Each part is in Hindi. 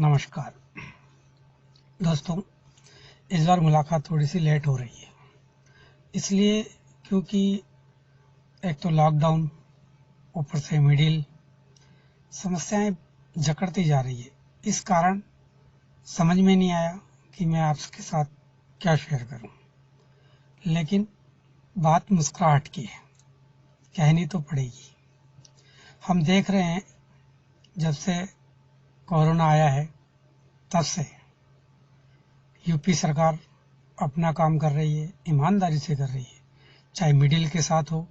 नमस्कार दोस्तों, इस बार मुलाकात थोड़ी सी लेट हो रही है इसलिए क्योंकि एक तो लॉकडाउन, ऊपर से मिडिल समस्याएं जकड़ती जा रही है। इस कारण समझ में नहीं आया कि मैं आपके साथ क्या शेयर करूं, लेकिन बात मुस्कुराहट की है, कहनी तो पड़ेगी। हम देख रहे हैं जब से कोरोना आया है तब से यूपी सरकार अपना काम कर रही है, ईमानदारी से कर रही है, चाहे मिडिल के साथ हो,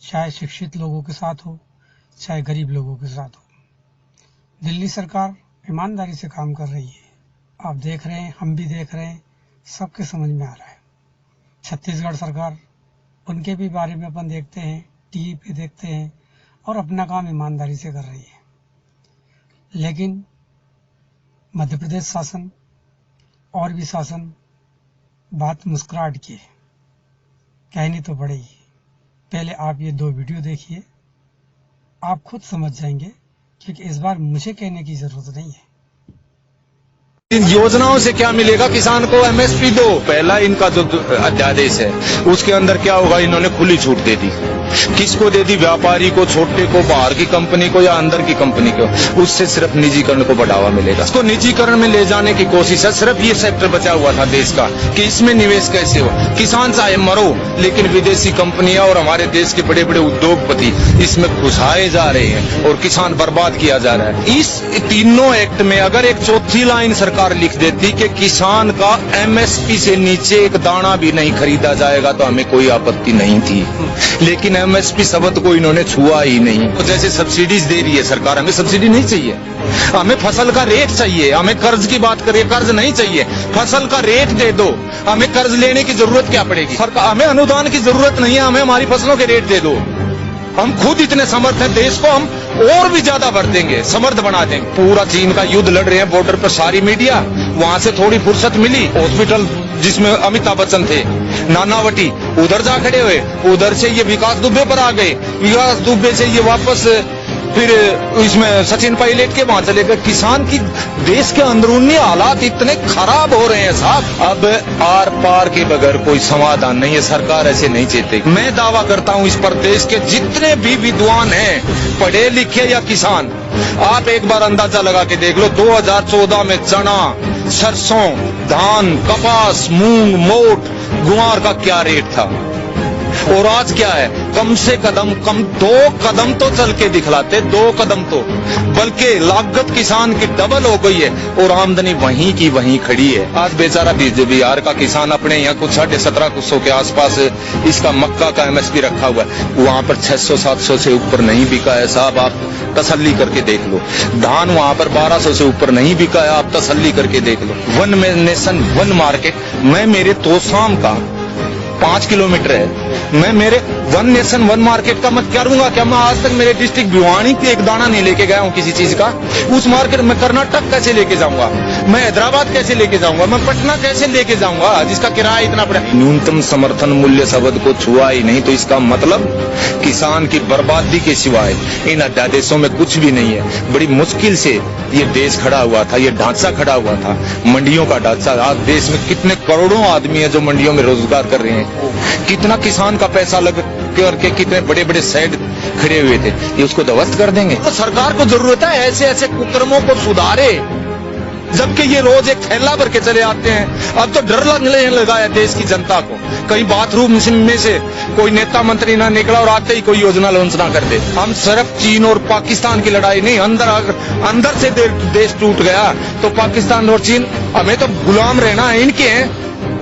चाहे शिक्षित लोगों के साथ हो, चाहे गरीब लोगों के साथ हो। दिल्ली सरकार ईमानदारी से काम कर रही है, आप देख रहे हैं, हम भी देख रहे हैं, सबके समझ में आ रहा है। छत्तीसगढ़ सरकार, उनके भी बारे में अपन देखते हैं, टीवी पे देखते हैं, और अपना काम ईमानदारी से कर रही है। लेकिन मध्य प्रदेश शासन और भी शासन, बात मुस्कुराहट की है, कहनी तो पड़ेगी। पहले आप ये 2 वीडियो देखिए, आप खुद समझ जाएंगे, क्योंकि इस बार मुझे कहने की जरूरत नहीं है। इन योजनाओं से क्या मिलेगा किसान को? एमएसपी दो। पहला इनका जो अध्यादेश है उसके अंदर क्या होगा, इन्होंने खुली छूट दे दी। किसको दे दी? व्यापारी को, छोटे को, बाहर की कंपनी को या अंदर की कंपनी को। उससे सिर्फ निजीकरण को बढ़ावा मिलेगा। इसको निजीकरण में ले जाने की कोशिश है। सिर्फ ये सेक्टर बचा हुआ था देश का कि इसमें निवेश कैसे हो। किसान चाहे मरो, लेकिन विदेशी कंपनियां और हमारे देश के बड़े बड़े उद्योगपति इसमें घुसाए जा रहे हैं और किसान बर्बाद किया जा रहा है। इस तीनों एक्ट में अगर एक चौथी लाइन सरकार लिख देती कि किसान का एमएसपी से नीचे एक दाना भी नहीं खरीदा जाएगा, तो हमें कोई आपत्ति नहीं थी। लेकिन एमएसपी शब्द को इन्होंने छुआ ही नहीं। तो जैसे सब्सिडीज दे रही है सरकार, हमें सब्सिडी नहीं चाहिए, हमें फसल का रेट चाहिए। हमें कर्ज की बात करिए, कर्ज नहीं चाहिए, फसल का रेट दे दो। हमें कर्ज लेने की जरूरत क्या पड़ेगी? सरकार, हमें अनुदान की जरूरत नहीं है, हमें हमारी फसलों के रेट दे दो। हम खुद इतने समर्थ हैं, देश को हम और भी ज्यादा भर देंगे, समर्थ बना देंगे। पूरा चीन का युद्ध लड़ रहे हैं बॉर्डर पर सारी मीडिया, वहां से थोड़ी फुर्सत मिली। हॉस्पिटल जिसमें अमिताभ बच्चन थे, नानावटी, उधर जा खड़े हुए, उधर से ये विकास दुबे पर आ गए, विकास दुबे से ये वापस फिर इसमें सचिन पायलट के वहां चले गए। किसान की देश के अंदरूनी हालात इतने खराब हो रहे हैं साहब, अब आर पार के बगैर कोई समाधान नहीं है। सरकार ऐसे नहीं चाहती। मैं दावा करता हूं इस पर देश के जितने भी विद्वान हैं, पढ़े लिखे या किसान, आप एक बार अंदाजा लगा के देख लो 2014 में चना, सरसों, धान, कपास, मूंग, मोट, गुआर का क्या रेट था और आज क्या है। कम से कम 2 कदम तो चल के दिखलाते, 2 कदम तो, बल्कि लागत किसान की डबल हो गई है और आमदनी वहीं की वहीं खड़ी है। आज बेचारा बिहार का किसान अपने यहाँ कुछ 1750 के आसपास इसका मक्का का एमएसपी रखा हुआ है, वहां पर 600-700 से ऊपर नहीं बिका है साहब, आप तसल्ली करके देख लो। धान वहां पर 1200 से ऊपर नहीं बिका है, आप तसल्ली करके देख लो। वन नेशन वन मार्केट, मैं मेरे तोसाम का 5 किलोमीटर है, मैं मेरे वन नेशन वन मार्केट का मत करूंगा क्या? मैं आज तक मेरे डिस्ट्रिक्ट भिवानी के एक दाना नहीं लेके गया हूं किसी चीज का। उस मार्केट में कर्नाटक कैसे लेके जाऊंगा, मैं हैदराबाद कैसे लेके जाऊंगा, मैं पटना कैसे लेके जाऊंगा जिसका किराया इतना पड़ा। न्यूनतम समर्थन मूल्य शब्द को छुआ ही नहीं, तो इसका मतलब किसान की बर्बादी के सिवाय इन अध्यादेशों में कुछ भी नहीं है। बड़ी मुश्किल से ये देश खड़ा हुआ था, ये ढांचा खड़ा हुआ था, मंडियों का ढांचा। आज देश में कितने करोड़ों आदमी है जो मंडियों में रोजगार कर रहे हैं, कितना किसान का पैसा लग करके कितने बड़े बड़े शेड खड़े हुए थे, ये उसको ध्वस्त कर देंगे। तो सरकार को जरूरत है ऐसे ऐसे कुकर्मों को सुधारे, जबकि ये रोज एक थैला भर के चले आते हैं। अब तो डर लगने लगा है देश की जनता को, कहीं बाथरूम में से कोई नेता मंत्री ना निकला और आते ही कोई योजना लॉन्च ना कर दे। हम सिर्फ चीन और पाकिस्तान की लड़ाई नहीं, अंदर से देश टूट गया तो पाकिस्तान और चीन हमें तो गुलाम रहना है, इनके हैं,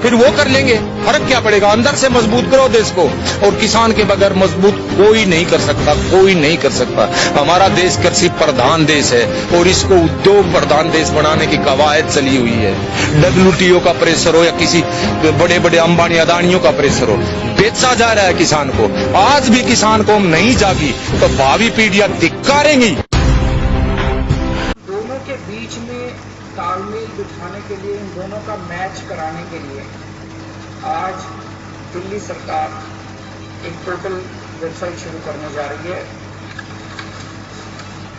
फिर वो कर लेंगे। फर्क क्या पड़ेगा? अंदर से मजबूत करो देश को, और किसान के बगैर मजबूत कोई नहीं कर सकता, कोई नहीं कर सकता। हमारा देश कृषि प्रधान देश है और इसको उद्योग प्रधान देश बनाने की कवायद चली हुई है। WTO का प्रेशर हो या किसी बड़े बड़े अंबानी अदानियों का प्रेशर हो, बेचा जा रहा है किसान को। आज भी किसान को नहीं जागी तो भावी पीढ़ियां धिक्कारेंगी। दोनों के बीच में तालमेल बिठाने के लिए, इन दोनों का मैच कराने के लिए आज दिल्ली सरकार एक पोर्टल वेबसाइट शुरू करने जा रही है।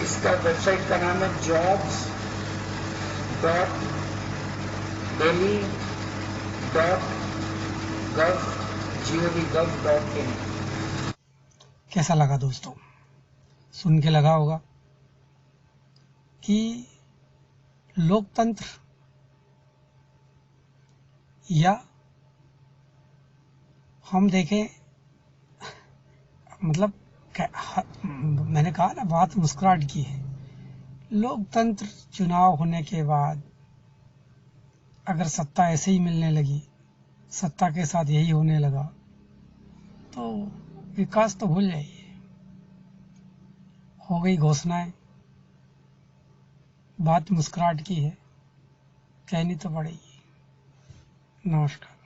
इसका वेबसाइट का नाम है jobs www.delhi.gov.in। कैसा लगा दोस्तों? सुन के लगा होगा कि लोकतंत्र या हम देखें, मतलब मैंने कहा ना, बात मुस्कुराहट की है। लोकतंत्र चुनाव होने के बाद अगर सत्ता ऐसे ही मिलने लगी, सत्ता के साथ यही होने लगा, तो विकास तो भूल जाइए। हो गई घोषणाएं, बात मुस्कुराहट की है, कहनी तो पड़ेगी। नमस्कार।